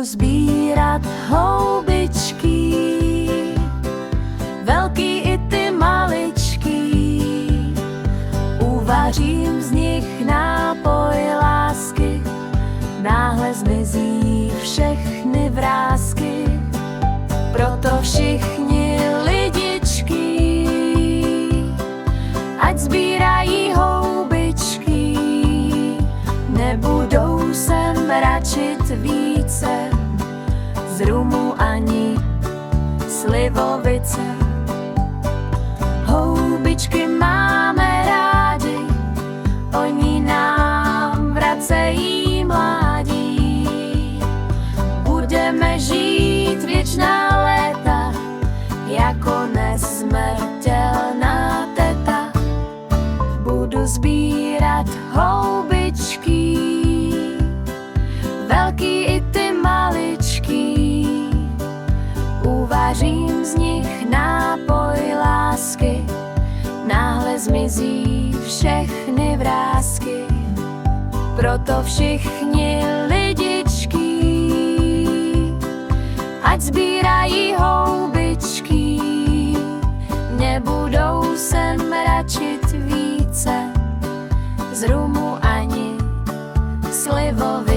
sbírat houbičky, velký i ty maličký. Uvařím z nich nápoj lásky, náhle zmizí všechny vrásky. Proto všichni lidičky, ať sbírají houbičky, nebudou se mračit více z rumu ani slivovice. Houbičky máme rádi, oni nám vracejí mládí. Budeme žít věčná léta jako nesmrtelná teta. Budu sbírat houbičky, velký i ty maličký. Uvařím z nich nápoj lásky, náhle zmizí všechny vrásky. Proto všichni lidičky, ať sbírají houbičky, nebudou se mračit více z rumu ani slivovice.